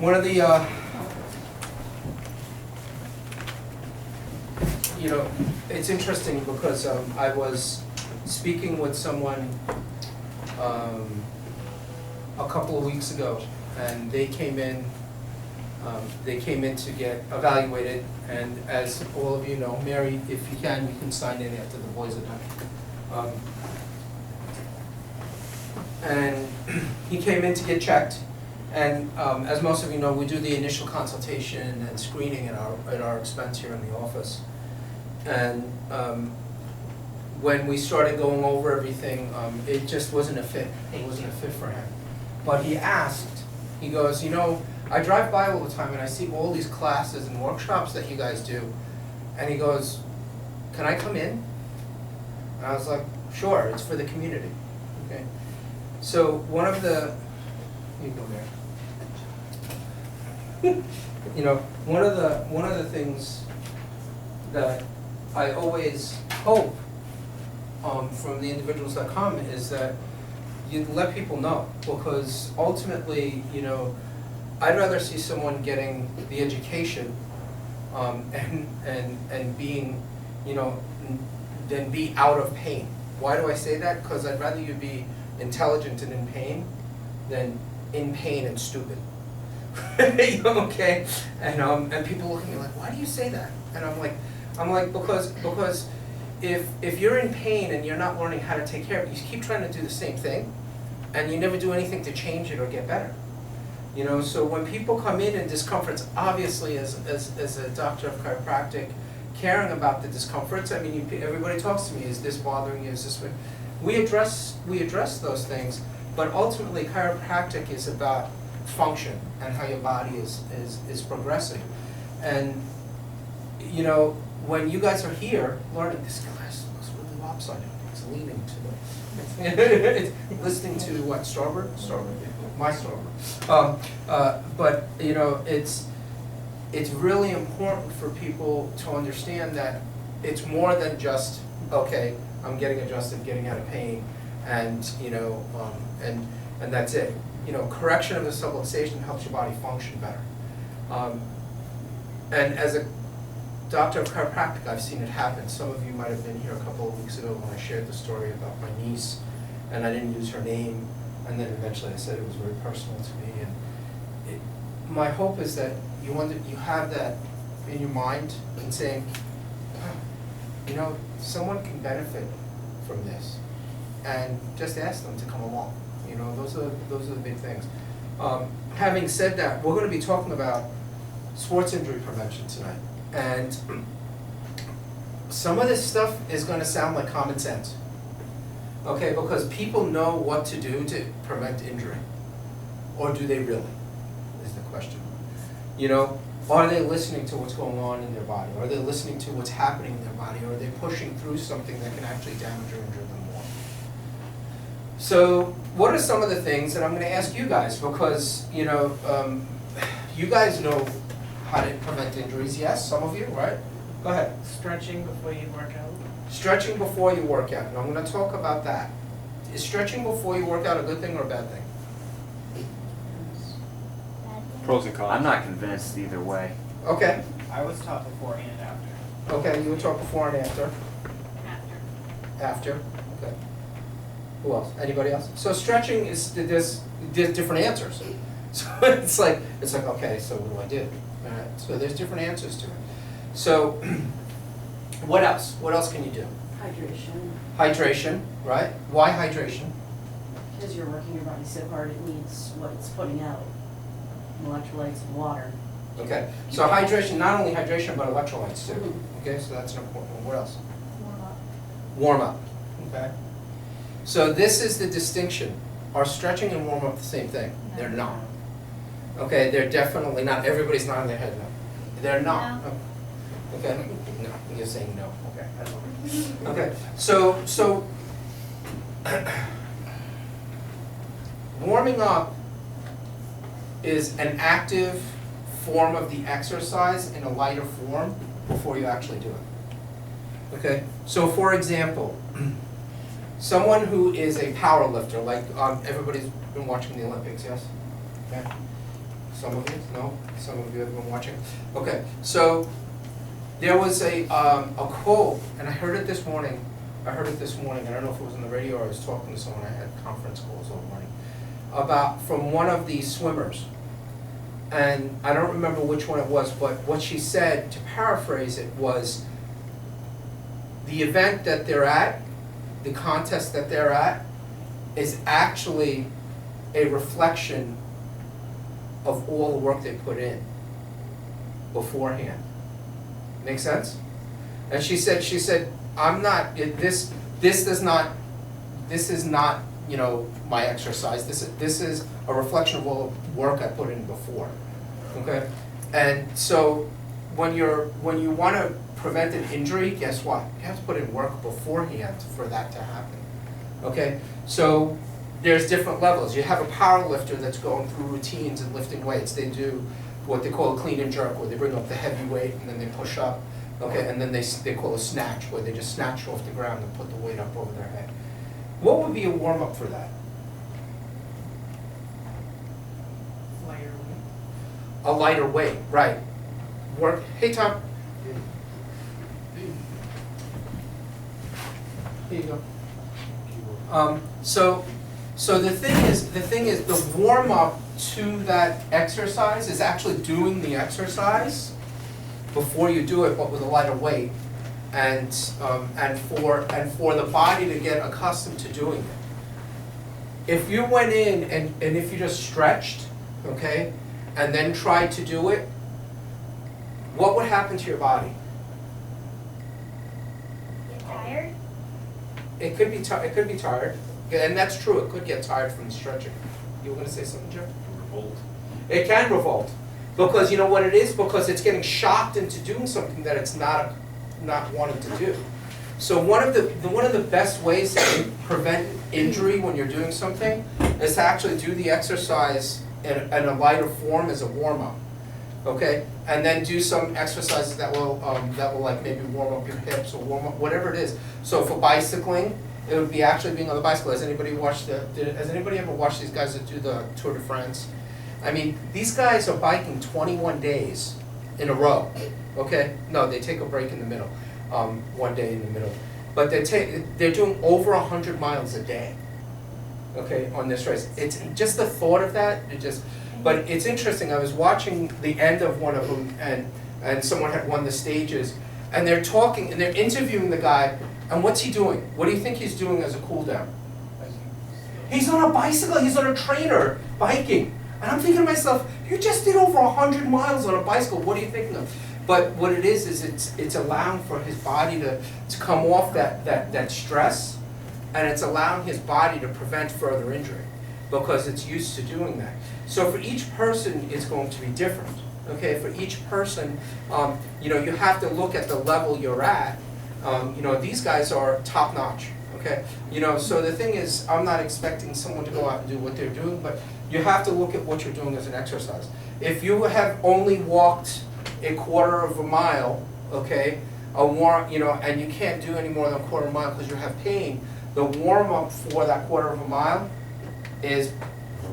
One of the, you know, it's interesting because I was speaking with someone a couple of weeks ago, and they came in to get evaluated, and as all of you know, Mary, if you can sign in after the boys are done. And he came in to get checked, and as most of you know, we do the initial consultation and screening at our expense here in the office. And when we started going over everything, it just wasn't a fit. It wasn't a fit for him. But he asked, he goes, you know, I drive by all the time and I see all these classes and workshops that you guys do. And he goes, can I come in? And I was like, sure, it's for the community. Okay. So one of the, you go there. You know, one of the things that I always hope from the individuals that come is that you let people know, because ultimately, you know, I'd rather see someone getting the education and being, you know, than be out of pain. Why do I say that? Because I'd rather you be intelligent and in pain than in pain and stupid. Okay? And people look at me like, why do you say that? And I'm like because if you're in pain and you're not learning how to take care of it, you keep trying to do the same thing, and you never do anything to change it or get better. You know, so when people come in discomforts, obviously as a doctor of chiropractic, caring about the discomforts, I mean, everybody talks to me, is this bothering you, is this way? We address those things, but ultimately chiropractic is about function and how your body is progressing. And, you know, when you guys are here learning, this class looks really lopsided, it's leaning to the, it's listening to what, Starboard? My Starboard. But, you know, it's really important for people to understand that it's more than just, okay, I'm getting adjusted, getting out of pain, and, you know, and that's it. You know, correction of the subluxation helps your body function better. And as a doctor of chiropractic, I've seen it happen. Some of you might have been here a couple of weeks ago when I shared the story about my niece, and I didn't use her name, and then eventually I said it was very personal to me. And my hope is that you have that in your mind and saying, oh, you know, someone can benefit from this, and just ask them to come along. You know, those are the big things. Having said that, we're going to be talking about sports injury prevention tonight, and some of this stuff is going to sound like common sense, okay? Because people know what to do to prevent injury, or do they really? Is the question. You know, are they listening to what's going on in their body? Are they listening to what's happening in their body? Or are they pushing through something that can actually damage or injure them more? So what are some of the things that I'm going to ask you guys? Because, you know, you guys know how to prevent injuries, yes? Some of you, right? Go ahead. Stretching before you work out. Stretching before you work out. And I'm going to talk about that. Is stretching before you work out a good thing or a bad thing? Pros and cons. I'm not convinced either way. Okay. I was taught before and after. Okay, you were taught before and after. After. After. Okay. Who else? Anybody else? So stretching is there's different answers. So it's like okay, so what do I do? All right. So there's different answers to it. So what else? What else can you do? Hydration, Hydration, right? Why hydration? because you're working your body so hard, it needs what it's putting out, electrolytes and water. Okay. So hydration, not only hydration, but electrolytes too. Okay, so that's an important one. What else? Warm up. Warm up. Okay. So this is the distinction. Are stretching and warm up the same thing? They're not. Okay, they're definitely not. Everybody's nodding their head no. They're not. No. Okay. No. You're saying no. Okay. I don't know. Okay. So warming up is an active form of the exercise in a lighter form before you actually do it. Okay? So for example, someone who is a power lifter, like everybody's been watching the Olympics, yes? Okay. Some of you, no? Some of you have been watching. Okay, so there was a quote, and I heard it this morning. I don't know if it was on the radio or I was talking to someone. I had conference calls all morning from one of the swimmers. And I don't remember which one it was, but what she said, to paraphrase it, was the event that they're at, the contest that they're at, is actually a reflection of all the work they put in beforehand. Make sense? And she said, I'm not, this is not, you know, my exercise. This is a reflection of all the work I put in before. Okay? And so when you want to prevent an injury, guess what? You have to put in work beforehand for that to happen. Okay? So there's different levels. You have a power lifter that's going through routines and lifting weights. They do what they call a clean and jerk, where they bring up the heavy weight and then they push up. Okay, and then they call a snatch, where they just snatch off the ground and put the weight up over their head. What would be a warm-up for that? Lighter weight. A lighter weight, right. Work, hey Tom. Here you go. So the thing is the warm-up to that exercise is actually doing the exercise before you do it, but with a lighter weight, and for the body to get accustomed to doing it. If you went in and if you just stretched, okay, and then tried to do it, what would happen to your body? Get tired? It could be tired, and that's true. It could get tired from the stretching. You were going to say something, Jeff? Revolt. It can revolt. Because you know what it is? Because it's getting shocked into doing something that it's not wanting to do. So one of the best ways to prevent injury when you're doing something is to actually do the exercise in a lighter form as a warm-up. Okay? And then do some exercises that will like maybe warm up your hips or warm up whatever it is. So for bicycling, it would be actually being on the bicycle. Has anybody ever watched these guys that do the Tour de France? I mean, these guys are biking 21 days in a row, okay? No, they take a break in the middle, one day in the middle. But they're doing over 100 miles a day, okay, on this race. It's just the thought of that, but it's interesting. I was watching the end of one of them, and someone had won the stages, and they're talking, and they're interviewing the guy, and what's he doing? What do you think he's doing as a cool down? He's on a bicycle, he's on a trainer, biking. And I'm thinking to myself, you just did over 100 miles on a bicycle, what are you thinking of? But what it is it's allowing for his body to come off that stress, and it's allowing his body to prevent further injury, because it's used to doing that. So for each person, it's going to be different, okay? For each person, you know, you have to look at the level you're at. You know, these guys are top-notch, okay? You know, so the thing is, I'm not expecting someone to go out and do what they're doing, but you have to look at what you're doing as an exercise. If you have only walked a quarter of a mile, okay, you know, and you can't do any more than a quarter of a mile because you have pain, the warm-up for that quarter of a mile is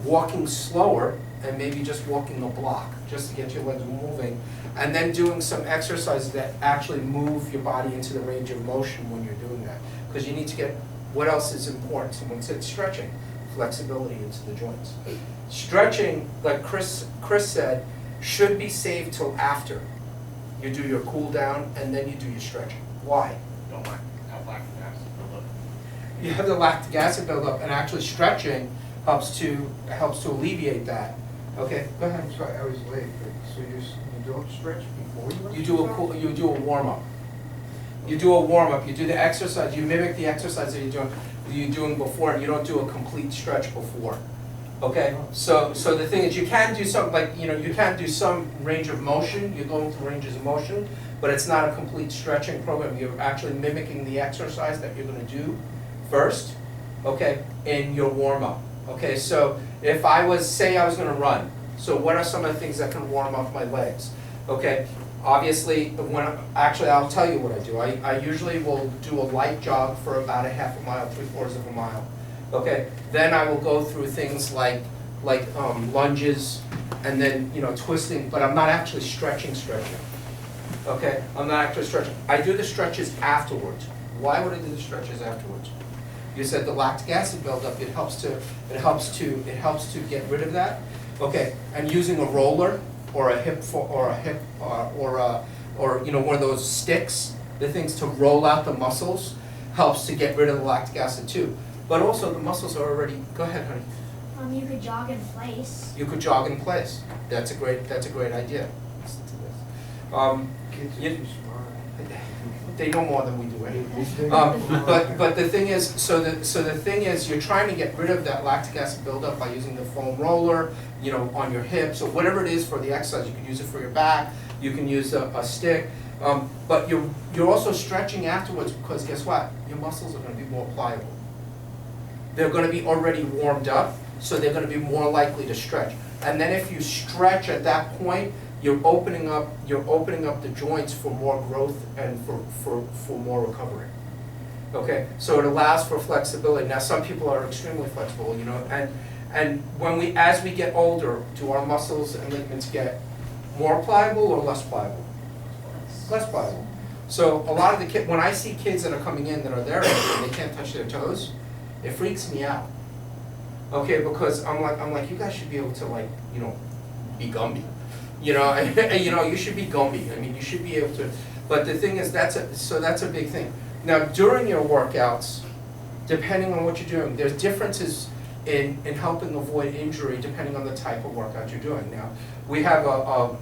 walking slower and maybe just walking a block just to get your legs moving, and then doing some exercises that actually move your body into the range of motion when you're doing that. Because you need to get, what else is important? Someone said stretching, flexibility into the joints. Stretching, like Chris said, should be saved till after you do your cool down and then you do your stretching. Why? Don't have lactic acid buildup. You have the lactic acid buildup, and actually stretching helps to alleviate that. Okay, go ahead. I'm sorry, I was late, but so you don't stretch before you? You do a warm up. You do a warm up. You do the exercise. You mimic the exercise that you're doing before, and you don't do a complete stretch before. Okay. So the thing is, you can do something like, you know, you can do some range of motion. You're going through ranges of motion, but it's not a complete stretching program. You're actually mimicking the exercise that you're going to do first. Okay, in your warm up. Okay. So if I was going to run, so what are some of the things that can warm up my legs? Okay. Obviously, I'll tell you what I do. I usually will do a light jog for about a half a mile, 3/4 of a mile. Okay, then I will go through things like like lunges, and then, twisting, but I'm not actually stretching. Okay, I'm not actually stretching. I do the stretches afterwards. Why would I do the stretches afterwards? You said the lactic acid buildup, it helps to get rid of that. Okay, and using a roller or a hip or one of those sticks, the things to roll out the muscles, helps to get rid of the lactic acid too. But also the muscles are already. Go ahead, honey. You could jog in place. You could jog in place. That's a great idea. Listen to this. Kids are You- too smart. They know more than we do anyway. They do. But the thing is, so the thing is, you're trying to get rid of that lactic acid buildup by using the foam roller, on your hips or whatever it is for the exercise. You can use it for your back. You can use a stick. But you're also stretching afterwards because guess what? Your muscles are going to be more pliable. They're going to be already warmed up, so they're going to be more likely to stretch. And then if you stretch at that point, you're opening up the joints for more growth and for more recovery. Okay, so it allows for flexibility. Now some people are extremely flexible, and as we get older, do our muscles and ligaments get more pliable or less pliable? Less pliable. So a lot of the kids, when I see kids that are coming in that are their age and they can't touch their toes, it freaks me out. Okay, because I'm like, you guys should be able to be Gumby. You should be Gumby. I mean, you should be able to. But the thing is, that's a big thing. Now, during your workouts, depending on what you're doing, there's differences in helping avoid injury depending on the type of workout you're doing. Now, we have a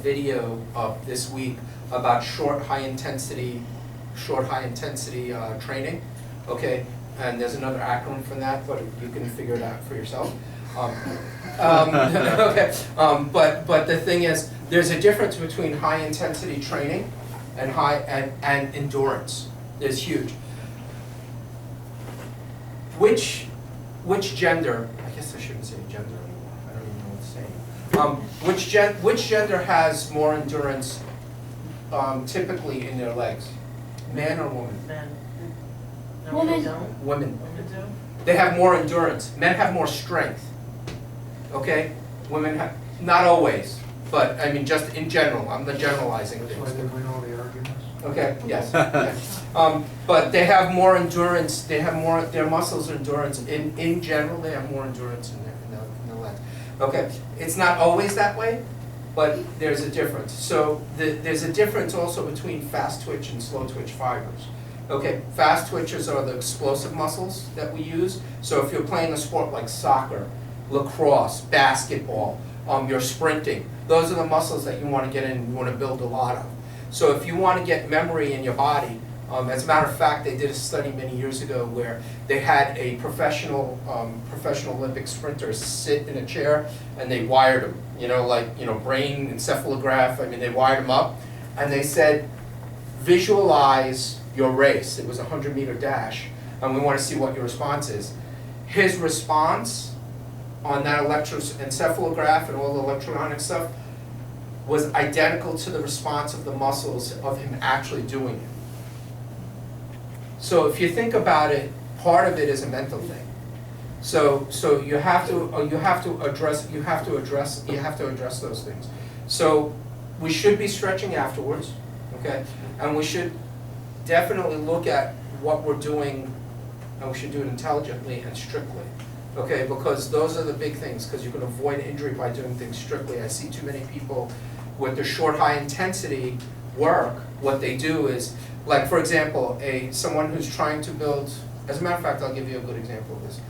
video this week about short high intensity training. Okay, and there's another acronym for that, but you can figure it out for yourself. Okay, but the thing is, there's a difference between high intensity training and and endurance. There's huge. Which gender? I guess I shouldn't say gender anymore. I don't even know what to say. Which gender has more endurance typically in their legs? Man or woman? Men. No, Woman. they don't. Women. Women do? They have more endurance. Men have more strength. Okay? Women have, not always, but I mean just in general. I'm generalizing That's why things. they win all the arguments. Okay, yes. Yeah. But they have more endurance, their muscles endurance. In general, they have more endurance in their legs. Okay, it's not always that way, but there's a difference. So there's a difference also between fast twitch and slow twitch fibers. Okay, fast twitchers are the explosive muscles that we use. So if you're playing a sport like soccer, lacrosse, basketball, you're sprinting, those are the muscles that you want to get in and you want to build a lot of. So if you want to get memory in your body, as a matter of fact, they did a study many years ago where they had a professional Olympic sprinter sit in a chair and they wired him, brain encephalograph. I mean, they wired him up, and they said, visualize your race. It was a 100-meter dash, and we want to see what your response is. His response on that electroencephalograph and all the electronic stuff was identical to the response of the muscles of him actually doing it. So if you think about it, part of it is a mental thing. So you have to address those things. So we should be stretching afterwards, okay? And we should definitely look at what we're doing, and we should do it intelligently and strictly. Okay, because those are the big things, because you can avoid injury by doing things strictly. I see too many people with their short, high-intensity work. What they do is, like for example, someone who's trying to build. As a matter of fact, I'll give you a good example of this.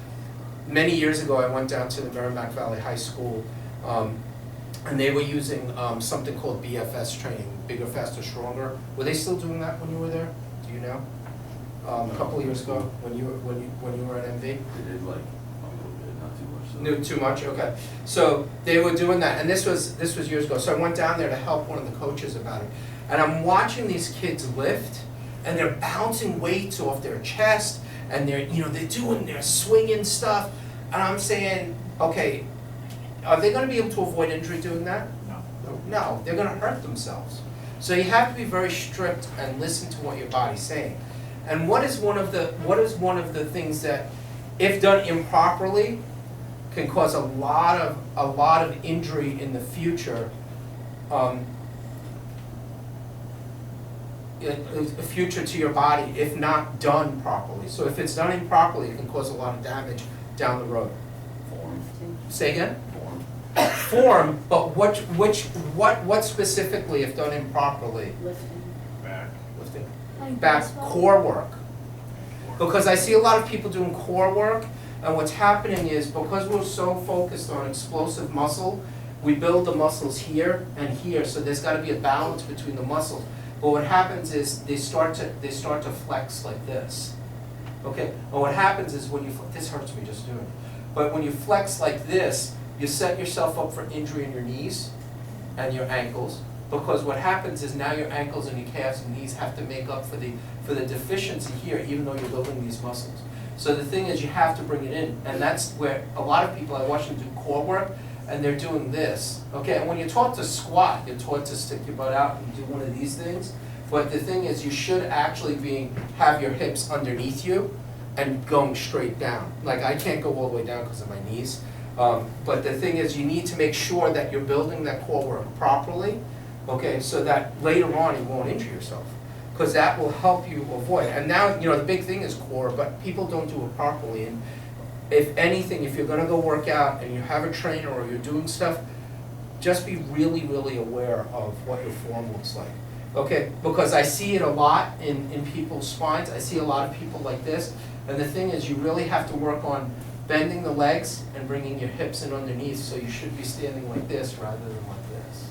Many years ago, I went down to the Merrimack Valley High School, and they were using something called BFS training, bigger, faster, stronger. Were they still doing that when you were there? Do you know? A couple of years ago, when you were at MV. They did like a little bit, not too much. So. No, too much. Okay, so they were doing that, and this was years ago. So I went down there to help one of the coaches about it, and I'm watching these kids lift, and they're bouncing weights off their chest, and they're swinging stuff, and I'm saying, okay, are they going to be able to avoid injury doing that? No, they're going to hurt themselves. So you have to be very strict and listen to what your body's saying. And what is one of the things that, if done improperly, can cause a lot of injury in the future. A future to your body if not done properly. So if it's done improperly, it can cause a lot of damage down the road. Form, Say again? form. Form, but what specifically if done improperly? Lifting. Back. Lifting. Like Back, baseball? core work. Because I see a lot of people doing core work, and what's happening is because we're so focused on explosive muscle, we build the muscles here and here, so there's gotta be a balance between the muscles. But what happens is they start to flex like this. Okay? And what happens is when you this hurts me just doing it. But when you flex like this, you set yourself up for injury in your knees and your ankles. Because what happens is now your ankles and your calves and knees have to make up for the deficiency here, even though you're building these muscles. So the thing is, you have to bring it in, and that's where a lot of people, I watch them do core work, and they're doing this. Okay, and when you're taught to squat, you're taught to stick your butt out and do one of these things. But the thing is, you should actually have your hips underneath you and going straight down. Like I can't go all the way down because of my knees. But the thing is, you need to make sure that you're building that core work properly. Okay, so that later on you won't injure yourself, because that will help you avoid. And now, the big thing is core, but people don't do it properly. And if anything, if you're gonna go work out and you have a trainer or you're doing stuff, just be really, really aware of what your form looks like. Okay, because I see it a lot in people's spines. I see a lot of people like this. And the thing is, you really have to work on bending the legs and bringing your hips in underneath, so you should be standing like this rather than like this.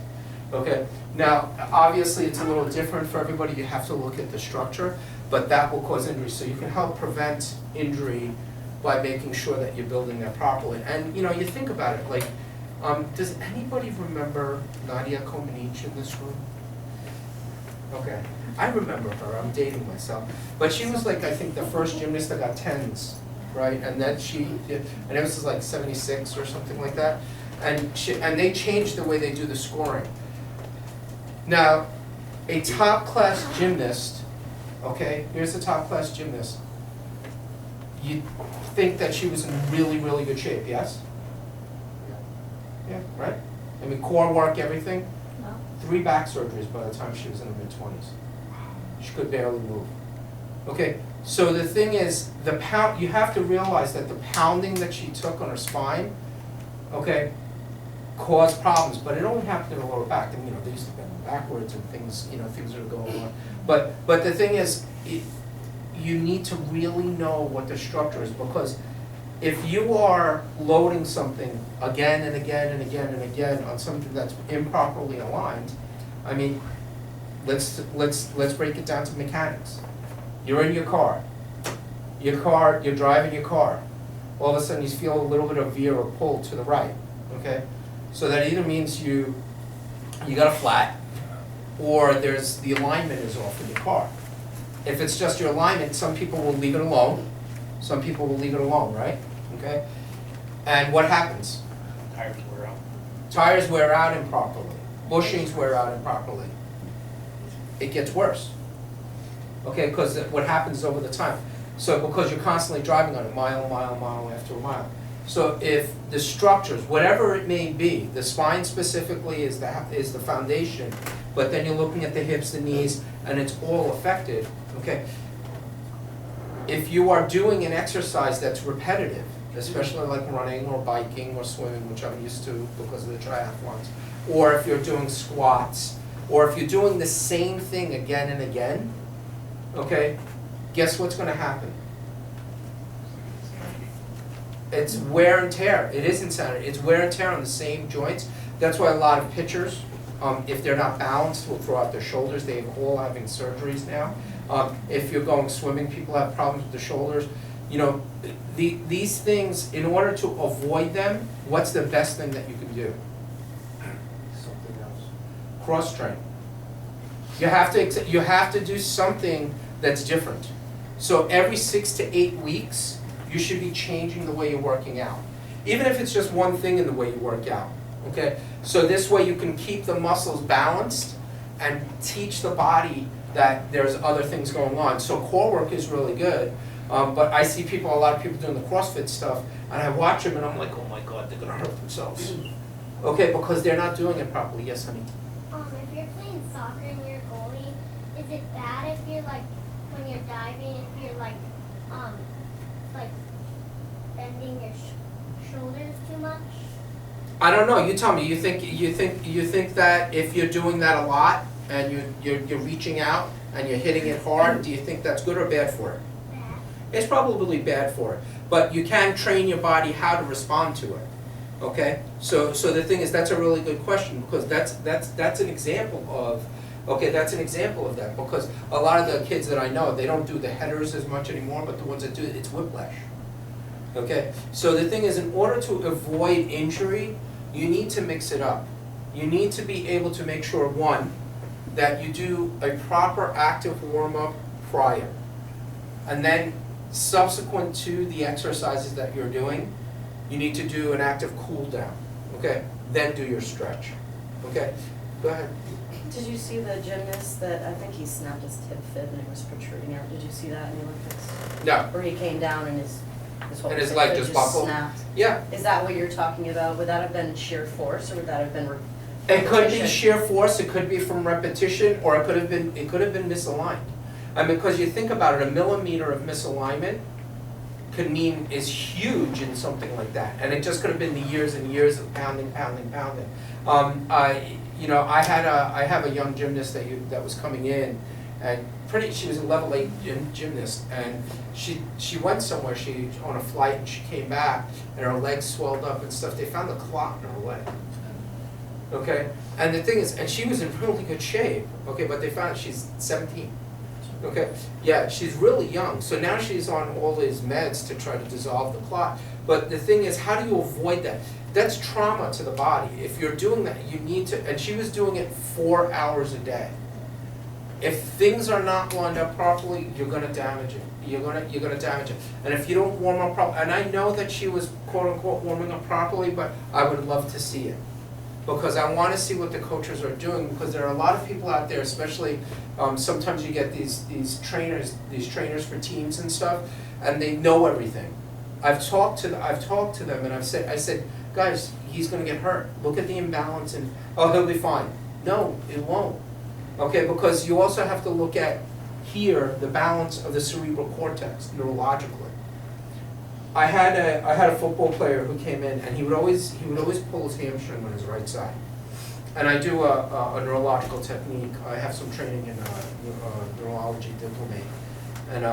Okay, now obviously it's a little different for everybody. You have to look at the structure, but that will cause injury. So you can help prevent injury by making sure that you're building that properly. And you think about it, like, does anybody remember Nadia Comaneci in this room? Okay, I remember her. I'm dating myself, but she was like, I think the first gymnast that got 10s, right? And then and it was like 76 or something like that. And they changed the way they do the scoring. Now, a top-class gymnast, okay, here's a top-class gymnast. You'd think that she was in really, really good shape, yes? Yeah, right? I mean, core work, everything. No. 3 back surgeries by the time she was in her mid-20s. She could barely move. Okay, so the thing is, you have to realize that the pounding that she took on her spine, okay, caused problems, but it only happened in the lower back. And they used to bend backwards and things, things are going on. But the thing is, you need to really know what the structure is, because if you are loading something again and again and again and again on something that's improperly aligned, I mean, let's break it down to mechanics. You're in your car, you're driving your car. All of a sudden you feel a little bit of veer or pull to the right, okay? So that either means you got a flat, or the alignment is off in your car. If it's just your alignment, some people will leave it alone. Some people will leave it alone, right? Okay? And what happens? Tires wear out. Tires wear out improperly. Bushings wear out improperly. It gets worse. Okay, because what happens over the time. So because you're constantly driving on it, mile after a mile. So if the structures, whatever it may be, the spine specifically is the foundation, but then you're looking at the hips, the knees, and it's all affected, okay? If you are doing an exercise that's repetitive, especially like running or biking or swimming, which I'm used to because of the triathlons, or if you're doing squats, or if you're doing the same thing again and again, okay, guess what's gonna happen? It's wear and tear. It is insanity. It's wear and tear on the same joints. That's why a lot of pitchers, if they're not balanced, will throw out their shoulders. They're all having surgeries now. If you're going swimming, people have problems with the shoulders. These things, in order to avoid them, what's the best thing that you can do? Something else. Cross-train. You have to do something that's different. So every 6 to 8 weeks, you should be changing the way you're working out. Even if it's just one thing in the way you work out, okay? So this way you can keep the muscles balanced and teach the body that there's other things going on. So core work is really good, But I see people, a lot of people doing the CrossFit stuff, and I watch them and I'm like, oh my God, they're gonna hurt themselves. Okay, because they're not doing it properly. Yes, honey? If you're playing soccer and you're a goalie, is it bad if you're like, when you're diving, if you're like bending your shoulders too much? I don't know, you tell me, you think that if you're doing that a lot and you're reaching out and you're hitting it hard, do you think that's good or bad for it? Bad. It's probably bad for it, but you can train your body how to respond to it. Okay, so the thing is, that's a really good question, because that's an example of, that's an example of that, because a lot of the kids that I know, they don't do the headers as much anymore, but the ones that do, it's whiplash. Okay, so the thing is, in order to avoid injury, you need to mix it up. You need to be able to make sure, one, that you do a proper active warm-up prior, and then subsequent to the exercises that you're doing, you need to do an active cool down, okay? Then do your stretch, okay? Go ahead. Did you see the gymnast that, I think he snapped his hip fib and it was protruding out? Did you see that in the Olympics? No. Where he came down and his whole And his hip leg fib just buckled? snapped. Yeah. Is that what you're talking about? Would that have been sheer force, or would that have been It could be repetition? sheer force, it could be from repetition, or it could have been misaligned. I mean, because you think about it, a millimeter of misalignment could mean is huge in something like that, and it just could have been the years and years of pounding. I have a young gymnast that was coming in, and she was a level 8 gymnast, and she went somewhere, she on a flight, and she came back, and her legs swelled up and stuff. They found a clot in her leg. Okay, and the thing is, and she was in really good shape. Okay, but they found she's 17. Okay, yeah, she's really young. So now she's on all these meds to try to dissolve the clot. But the thing is, how do you avoid that? That's trauma to the body. If you're doing that, you need to, and she was doing it 4 hours a day. If things are not lined up properly, you're gonna damage it. You're gonna damage it. And if you don't warm up properly, and I know that she was quote unquote warming up properly, but I would love to see it. Because I want to see what the coaches are doing, because there are a lot of people out there, especially sometimes you get these trainers for teams and stuff, and they know everything. I've talked to them and I said, guys, he's going to get hurt. Look at the imbalance and he'll be fine. No, it won't. Okay, because you also have to look at here the balance of the cerebral cortex neurologically. I had a football player who came in, and he would always pull his hamstring on his right side. And I do a neurological technique. I have some training in neurology diplomate, and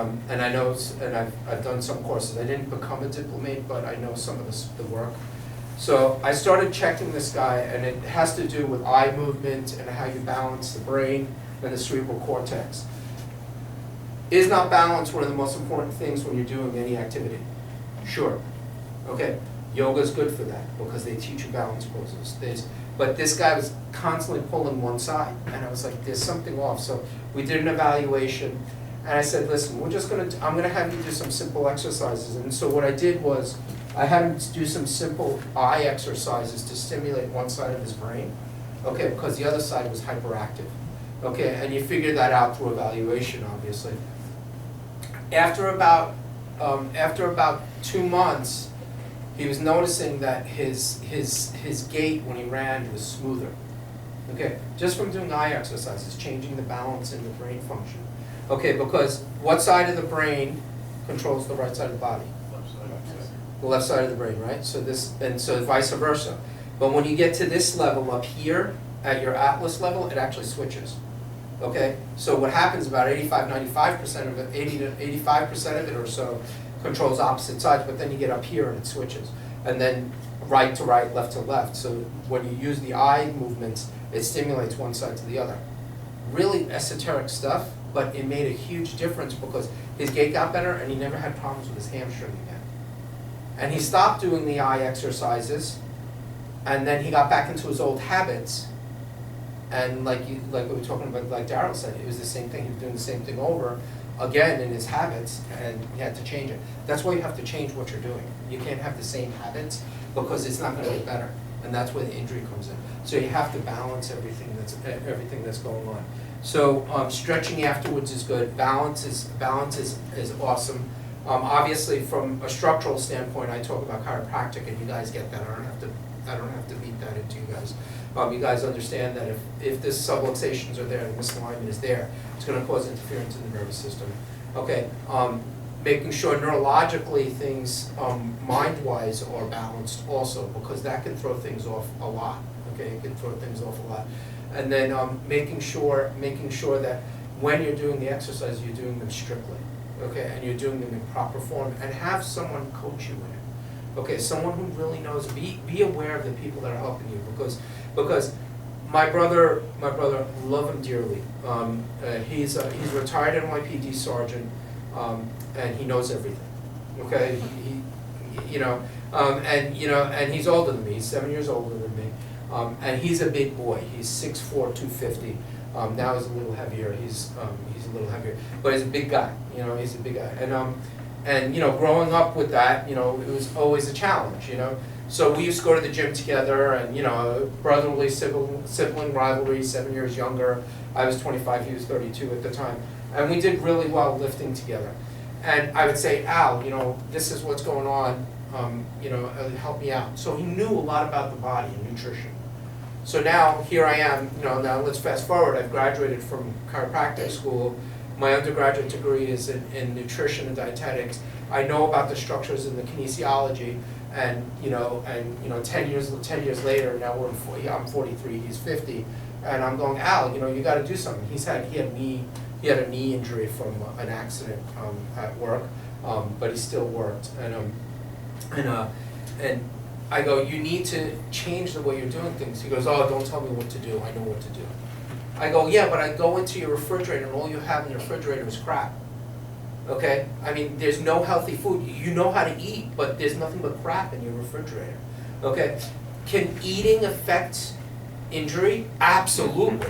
I know, and I've done some courses. I didn't become a diplomate, but I know some of the work. So I started checking this guy, and it has to do with eye movement and how you balance the brain and the cerebral cortex. Is not balance one of the most important things when you're doing any activity? Sure. Okay. Yoga is good for that because they teach you balance poses. But this guy was constantly pulling one side, and I was like, there's something off. So we did an evaluation, and I said, listen, I'm gonna have you do some simple exercises. And so what I did was, I had him do some simple eye exercises to stimulate one side of his brain, okay, because the other side was hyperactive. Okay, and you figure that out through evaluation, obviously. After about 2 months, he was noticing that his gait when he ran was smoother. Okay, just from doing eye exercises, changing the balance in the brain function. Okay, because what side of the brain controls the right side of the body? The left side of the brain, right? So so vice versa. But when you get to this level up here, at your atlas level, it actually switches. Okay, so what happens, about 85% of it, 80 to 85% of it or so controls opposite sides, but then you get up here and it switches. And then right to right, left to left. So when you use the eye movements, it stimulates one side to the other. Really esoteric stuff, but it made a huge difference because his gait got better and he never had problems with his hamstring again. And he stopped doing the eye exercises, and then he got back into his old habits. And like we were talking about, like Daryl said, it was the same thing. He was doing the same thing over again in his habits, and he had to change it. That's why you have to change what you're doing. You can't have the same habits because it's not going to get better, and that's where the injury comes in. So you have to balance everything that's going on. So stretching afterwards is good. Balance is awesome. Obviously, from a structural standpoint, I talk about chiropractic, and you guys get that. I don't have to beat that into you guys. You guys understand that if this subluxations are there and misalignment is there, it's going to cause interference in the nervous system. Okay, making sure neurologically things, mind-wise, are balanced also, because that can throw things off a lot. Okay, it can throw things off a lot. And then making sure that when you're doing the exercise, you're doing them strictly. Okay, and you're doing them in proper form, and have someone coach you in it. Okay, someone who really knows. Be aware of the people that are helping you, because my brother, love him dearly. He's retired NYPD sergeant, and he knows everything. Okay, and he's older than me. He's 7 years older than me, and he's a big boy. He's 6'4", 250. Now he's a little heavier. He's a little heavier, but he's a big guy. He's a big guy, and growing up with that, it was always a challenge. So we used to go to the gym together, and brotherly sibling rivalry. 7 years younger. I was 25. He was 32 at the time, and we did really well lifting together. And I would say, Al, this is what's going on. Help me out. So he knew a lot about the body and nutrition. So now here I am. Now let's fast forward. I've graduated from chiropractic school. My undergraduate degree is in nutrition and dietetics. I know about the structures in the kinesiology, and 10 years later, now I'm 43, he's 50, and I'm going, Al, you got to do something. He had a knee injury from an accident at work, but he still worked, and I go, you need to change the way you're doing things. He goes, oh, don't tell me what to do. I know what to do. I go, yeah, but I go into your refrigerator and all you have in your refrigerator is crap. Okay? I mean, there's no healthy food. You know how to eat, but there's nothing but crap in your refrigerator. Okay? Can eating affect injury? Absolutely.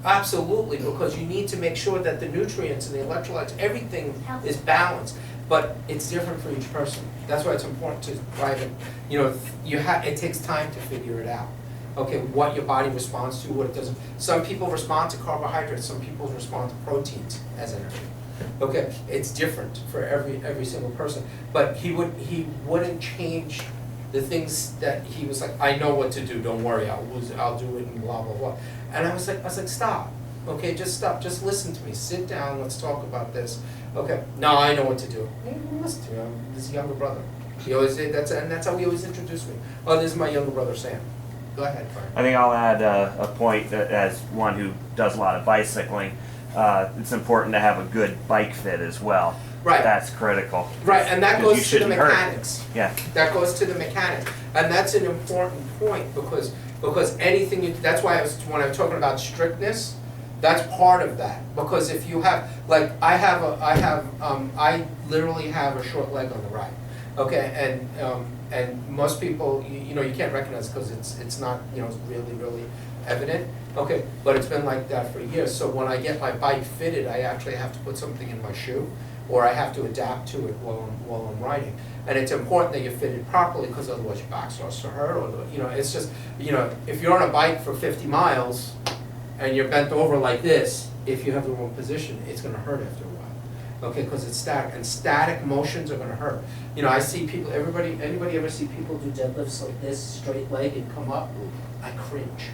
Absolutely, because you need to make sure that the nutrients and the electrolytes, everything is balanced. But it's different for each person. That's why it's important to drive it. It takes time to figure it out. Okay, what your body responds to, what it doesn't. Some people respond to carbohydrates. Some people respond to proteins as energy. Okay, it's different for every single person. But he wouldn't change the things that he was like, I know what to do. Don't worry, I'll do it, and blah blah blah. And I was like, stop. Okay, just stop. Just listen to me. Sit down. Let's talk about this. Okay. No, I know what to do. Hey, listen to me. I'm his younger brother. He always did. That's how he always introduced me. Oh, this is my younger brother, Sam. Go ahead, Brian. I think I'll add a point that as one who does a lot of bicycling, it's important to have a good bike fit as well. Right. That's critical. Right, and that Because you goes to the shouldn't hurt. mechanics. Yeah. That goes to the mechanics, and that's an important point because anything that's why when I was talking about strictness, that's part of that. Because if you have, like, I literally have a short leg on the right. Okay, and most people, you can't recognize because it's not really evident. Okay, but it's been like that for years. So when I get my bike fitted, I actually have to put something in my shoe, or I have to adapt to it while I'm riding. And it's important that you're fitted properly because otherwise your back starts to hurt, or it's just if you're on a bike for 50 miles and you're bent over like this, if you have the wrong position, it's going to hurt after a while. Okay, because it's static, and static motions are going to hurt. I see people. Anybody ever see people do deadlifts like this, straight leg, and come up? I cringe.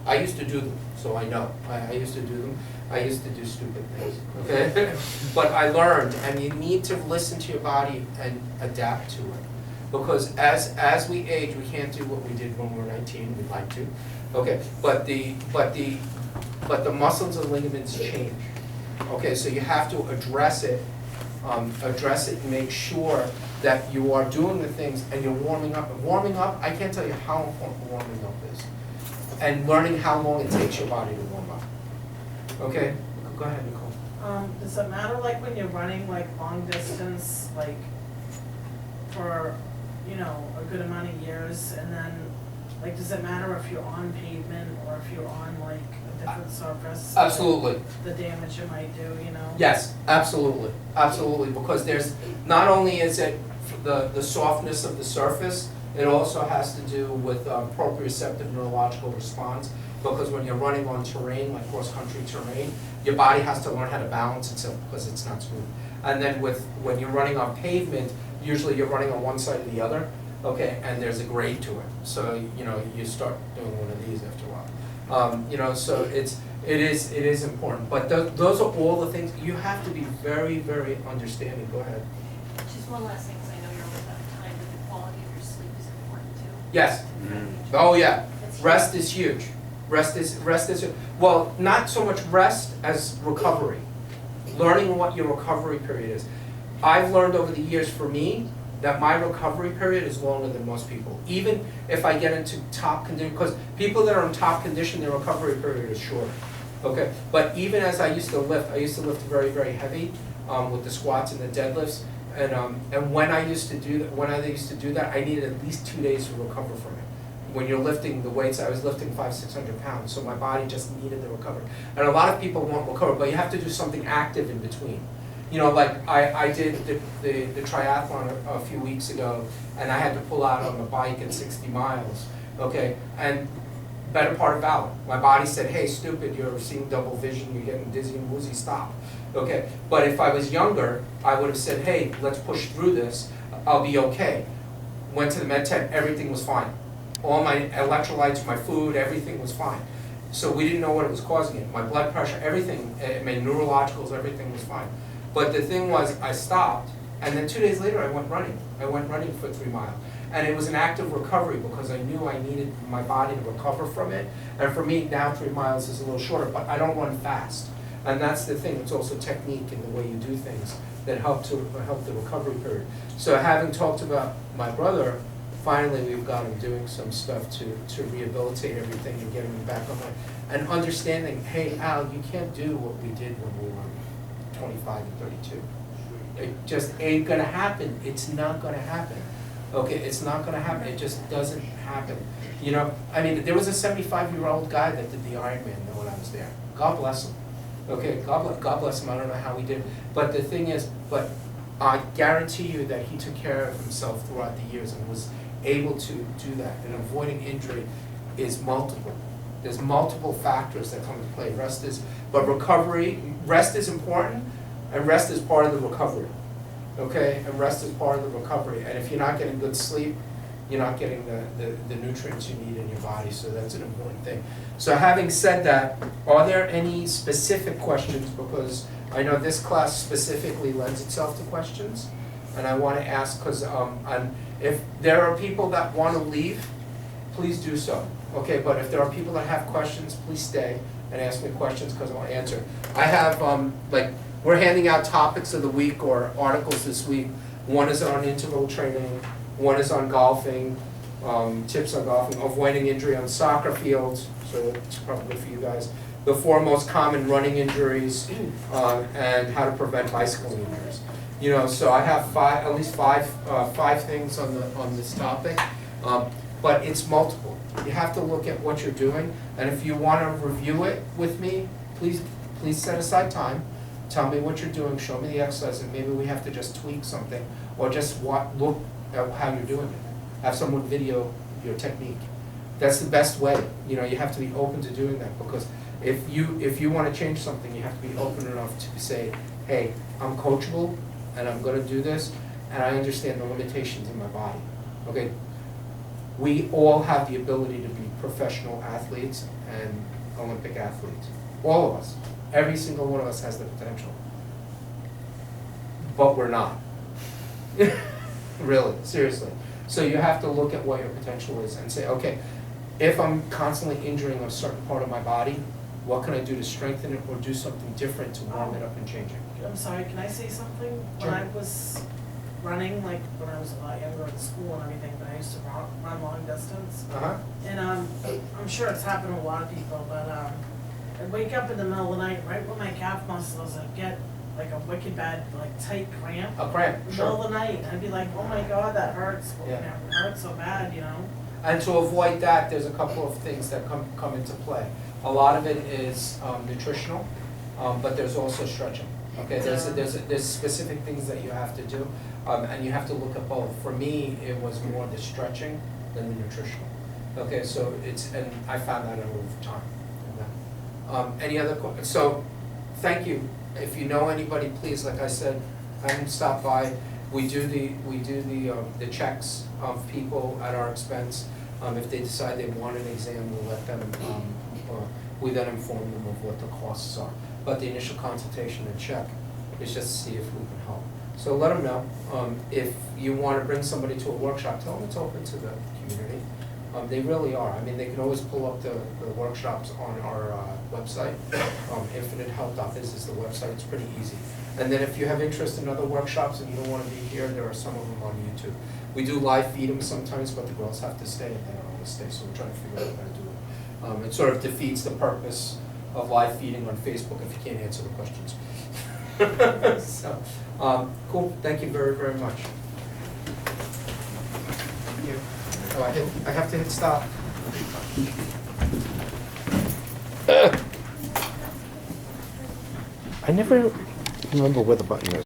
I used to do them, so I know. I used to do them. I used to do stupid things, okay? But I learned, and you need to listen to your body and adapt to it. Because as we age, we can't do what we did when we were 19, we'd like to. Okay, but the muscles and ligaments change. Okay, so you have to address it and make sure that you are doing the things and you're warming up. And warming up, I can't tell you how important warming up is. And learning how long it takes your body to warm up. Okay, go ahead, Nicole. Does it matter like when you're running like long distance, like for, a good amount of years, and then like does it matter if you're on pavement or if you're on like a different surface? Absolutely. The damage it might do, Yes, absolutely, absolutely, because there's, not only is it the softness of the surface, it also has to do with proprioceptive neurological response, because when you're running on terrain, like cross-country terrain, your body has to learn how to balance itself because it's not smooth. And then when you're running on pavement, usually you're running on one side or the other, okay, and there's a grade to it. So, you know, you start doing one of these after a while. You know, so it is important. But those are all the things, you have to be very, very understanding. Go ahead. Just one last thing, because I know you're almost out of time, but the quality of your sleep is important too. Yes. Mm. Oh, yeah. That's Rest huge. is huge. Rest is, well, not so much rest as recovery. Learning what your recovery period is. I've learned over the years for me that my recovery period is longer than most people. Even if I get into top condition, because people that are in top condition, their recovery period is shorter. Okay, but even as I used to lift very, very heavy with the squats and the deadlifts, and when I used to do that, I needed at least 2 days to recover from it. When you're lifting the weights, I was lifting 500-600 pounds, so my body just needed the recovery. And a lot of people won't recover, but you have to do something active in between. You know, like I did the triathlon a few weeks ago, and I had to pull out on the bike at 60 miles, okay? And better part about it, my body said, hey, stupid, you're seeing double vision, you're getting dizzy and woozy, stop, okay? But if I was younger, I would have said, hey, let's push through this, I'll be okay. Went to the med tent, everything was fine. All my electrolytes, my food, everything was fine. So we didn't know what it was causing it. My blood pressure, everything, my neurologicals, everything was fine. But the thing was, I stopped, and then 2 days later I went running. I went running for 3 miles. And it was an active recovery because I knew I needed my body to recover from it. And for me, now 3 miles is a little shorter, but I don't run fast. And that's the thing, it's also technique in the way you do things that help the recovery period. So having talked about my brother, finally we've got him doing some stuff to rehabilitate everything and get him back online. And understanding, hey Al, you can't do what we did when we were 25 and 32. It just ain't gonna happen. It's not gonna happen. Okay, it's not gonna happen. It just doesn't happen. You know, I mean, there was a 75-year-old guy that did the Ironman when I was there. God bless him. Okay, God bless him. I don't know how he did. But the thing is, but I guarantee you that he took care of himself throughout the years and was able to do that. And avoiding injury is multiple. There's multiple factors that come into play. Rest is important, and rest is part of the recovery. Okay, and rest is part of the recovery. And if you're not getting good sleep, you're not getting the nutrients you need in your body. So that's an important thing. So having said that, are there any specific questions? Because I know this class specifically lends itself to questions, and I want to ask because if there are people that want to leave, please do so. Okay, but if there are people that have questions, please stay and ask me questions because I'll answer. I have, we're handing out topics of the week or articles this week. One is on interval training, one is on golfing, tips on golfing, avoiding injury on soccer fields, so it's probably for you guys. The 4 most common running injuries, and how to prevent bicycle injuries. You know, so I have at least five things on this topic, but it's multiple. You have to look at what you're doing, and if you want to review it with me, please set aside time. Tell me what you're doing, show me the exercise, and maybe we have to just tweak something, or just look at how you're doing it. Have someone video your technique. That's the best way. You know, you have to be open to doing that, because if you want to change something, you have to be open enough to say, hey, I'm coachable, and I'm going to do this, and I understand the limitations in my body. Okay. We all have the ability to be professional athletes and Olympic athletes. All of us. Every single one of us has the potential. But we're not. Really, seriously. So you have to look at what your potential is and say, okay, if I'm constantly injuring a certain part of my body, what can I do to strengthen it or do something different to warm it up and change it? I'm sorry, can I say something? When Sure. I was running, like when I was a lot younger in school and everything, but I used to run long distance. Uh-huh. And I'm sure it's happened to a lot of people, but I'd wake up in the middle of the night, right where my calf muscles, I'd get like a wicked bad, like tight cramp. A cramp, In the sure. middle of the night, and I'd be like, oh my God, that hurts. Yeah. It hurts so bad, you know? And to avoid that, there's a couple of things that come into play. A lot of it is nutritional, but there's also stretching. Okay, there's specific things that you have to do, and you have to look at both. For me, it was more the stretching than the nutritional. Okay, so and I found that out over time. Any other questions? So, thank you. If you know anybody, please, like I said, and stop by. We do the checks of people at our expense. If they decide they want an exam, we'll let them, we then inform them of what the costs are. But the initial consultation and check is just to see if we can help. So let them know. If you want to bring somebody to a workshop, tell them it's open to the community. They really are. I mean, they can always pull up the workshops on our website. InfiniteHealth.biz is the website. It's pretty easy. And then if you have interest in other workshops and you don't want to be here, there are some of them on YouTube. We do live feed them sometimes, but the girls have to stay and they don't always stay, so we're trying to figure out how to do it. It sort of defeats the purpose of live feeding on Facebook if you can't answer the questions. So, cool. Thank you very, very much. Thank you. Oh, I have to hit stop. I never remember where the button is.